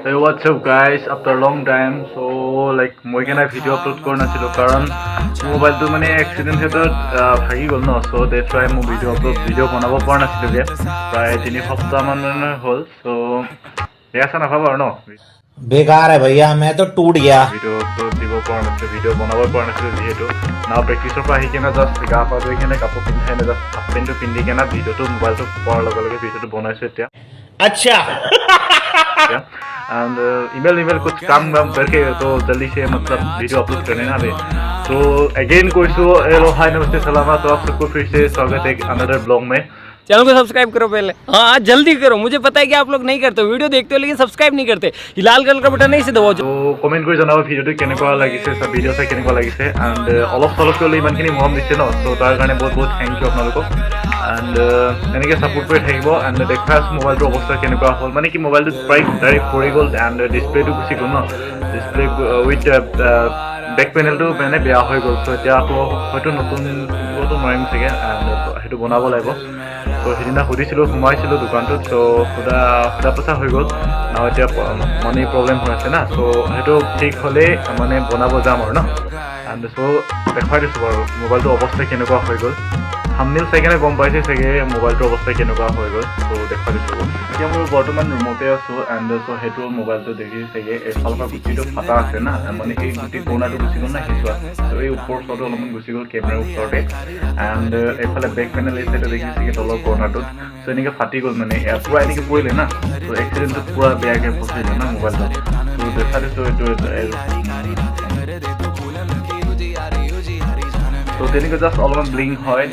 Hey, what's up guys? After a long time, so like মই কেনে video upload কৰা নাছিলো কাৰণ মোবাইলটো মানে এক্সিডেন্ট হেতত ভাগি গ'ল ন, so that's why মই ভিডিও বনাব পৰা নাছিলো যে প্ৰায় 3 সপ্তাহ মান হ'ল। so বেয়া নাভাবা আৰু ন, बेकार है भैया, मैं तो टूट गया। ভিডিও দিব পৰা নাছিলো, ভিডিও বনাব পৰা নাছিলো যিহেতু নাও প্ৰেক্টিছৰ পৰা আহি কেনে জাষ্ট গা পা ধুই কেনে কাপোৰ পিন্ধাই নে জাষ্ট হাফ পেণ্টটো পিন্ধি কেনে ভিডিওটো মোবাইলটো পোৱাৰ লগে লগে ভিডিওটো বনাইছো এতিয়া। अच्छा एंड ईमेल कुछ काम करके तो जल्दी से मतलब वीडियो अपलोड करने ना दे। तो अगेन कोई हेलो हाय नमस्ते सलामा, तो आप सबको फिर से स्वागत है अनदर ब्लॉग में। चैनल को सब्सक्राइब करो पहले, हाँ जल्दी करो, मुझे पता है कि आप लोग नहीं करते हो, वीडियो देखते हो लेकिन सब्सक्राइब नहीं करते। ये लाल कलर का बटन नहीं से दबाओ। तो कमेंट কৰি জনাব ভিডিওটো কেনেকুৱা লাগিছে, সব ভিডিও চাই কেনেকুৱা লাগিছে এন্ড অলপ চলপ হ'লে ইমানখিনি মৰম দিছে ন, তো তাৰ কাৰণে বহুত বহুত থ্যাংক ইউ আপোনালোকক। এন্ড এনেকৈ সাপোৰ্ট কৰি থাকিব। এন্ড দেখা মোবাইলটোৰ অৱস্থা কেনেকুৱা হ'ল, মানে কি মোবাইলটো প্ৰায় ডাইৰেক্ট পৰি গ'ল এন্ড ডিসপ্লেটো গুচি গ'ল ন, ডিসপ্লে উইথ বেক পেনেলটো মানে বেয়া হৈ গ'ল। তো এতিয়া আকৌ হয়তো নতুন নোৱাৰিম চাগে, সেইটো বনাব লাগিব। তো সেইদিনা সুধিছিলোঁ, সোমাইছিলোঁ দোকানটোত, তো সোধা পোছা হৈ গ'ল না, এতিয়া মানি প্ৰব্লেম হৈ আছে না, তো সেইটো ঠিক হ'লেই মানে বনাব যাম আৰু ন। এণ্ড চ' দেখুৱাই দিছোঁ বাৰু মোবাইলটোৰ অৱস্থা কেনেকুৱা হৈ গ'ল। থাম্বনেইল চাই কেনে গম পাইছে চাগে মোবাইলটোৰ অৱস্থা কেনেকুৱা হৈ গ'ল। চ' দেখুৱাই দিছোঁ। এতিয়া মোৰ বৰ্তমান ৰুমতে আছোঁ এণ্ড চ' সেইটো মোবাইলটো দেখি চাগে এইফালৰ পৰা গুটিটো ফাটা আছে না, মানে এই গুটি কোণাটো গুচি গ'ল না, সেইটো আছে। চ' এই ওপৰ চৰটো অলপমান গুচি গ'ল কেমেৰাৰ ওচৰতে এণ্ড এইফালে বেক পেনেল এই চাইডে দেখি চাগে তলৰ কৰ্ণাৰটোত। চ' এনেকৈ ফাটি গ'ল, মানে পূৰা এনেকৈ পৰিলে না, চ' এক্সিডেণ্টত পূৰা বেয়াকৈ ফচিলে না মোবাইলটো। চ' দেখা দিছোঁ এইটো তো তেনেকৈ জাষ্ট অলপমান ব্লিংক হয়,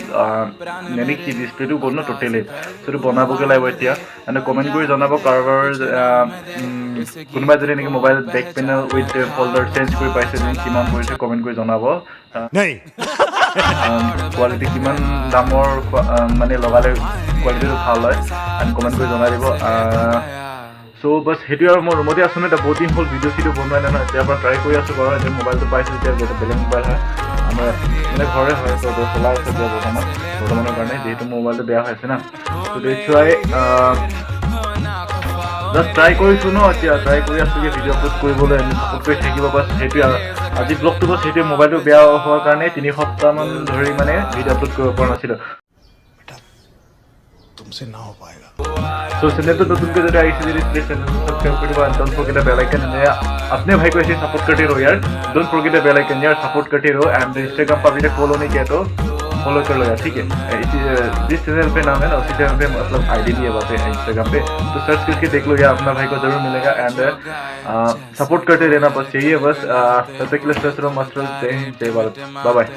মানে কি ডিসপ্লেটো গ'ল ন টোটেলি। সেইটো বনাবগৈ লাগিব এতিয়া। এনে কমেণ্ট কৰি জনাব কাৰোবাৰ কোনোবাই যদি এনেকৈ mobile back panel with folder change কৰি পাইছে যেন কিমান পৰিছে কমেণ্ট কৰি জনাব। কোৱালিটি কিমান দামৰ মানে লগালে কোৱালিটিটো ভাল হয় এণ্ড কমেণ্ট কৰি জনাই দিব। চ' বাছ সেইটোৱে আৰু মই ৰুমতে আছোঁ ন, এতিয়া বহুত দিন হ'ল ভিডিঅ' চিডিঅ' বনোৱাই নাই ন, এতিয়াৰ পৰা ট্ৰাই কৰি আছোঁ বাৰু। এতিয়া মোবাইলটো পাইছোঁ, এতিয়া বেলেগ মোবাইল হয় আমাৰ মানে ঘৰে হয়, ত' চলাই আছে এতিয়া বৰ্তমানৰ কাৰণে, যিহেতু মোবাইলটো বেয়া হৈ আছে না। ত' দেখুৱাই জাষ্ট ট্ৰাই কৰিছোঁ ন, এতিয়া ট্ৰাই কৰি আছোঁ যে ভিডিঅ' আপলোড কৰিবলৈ ছাপোৰ্ট কৰি থাকিব। বাছ সেইটোৱে আজি ব্লগটো বাছ সেইটোৱে, মোবাইলটো বেয়া হোৱাৰ কাৰণে 3 সপ্তাহমান ধৰি মানে ভিডিঅ' আপলোড কৰিব পৰা নাছিলোঁ। तुमसे ना हो पाएगा। तो चैनल तो तुमके जो आई सीरीज प्लीज चैनल को सब्सक्राइब कर दो and don't forget the bell icon. अपने भाई को ऐसे सपोर्ट करते रहो यार, don't forget the bell icon यार, सपोर्ट करते रहो। एंड इंस्टाग्राम पर अभी तक फॉलो नहीं किया तो फॉलो कर लो यार, ठीक है। जिस चैनल पे नाम है ना उसी चैनल पे मतलब आईडी भी है वहाँ पे इंस्टाग्राम पे, तो सर्च करके देख लो यार, अपना भाई को जरूर मिलेगा। एंड सपोर्ट करते रहना, बस यही है बस। तब तक के लिए स्वस्थ रहो, मस्त रहो, जय हिंद, जय भारत, बाय बाय।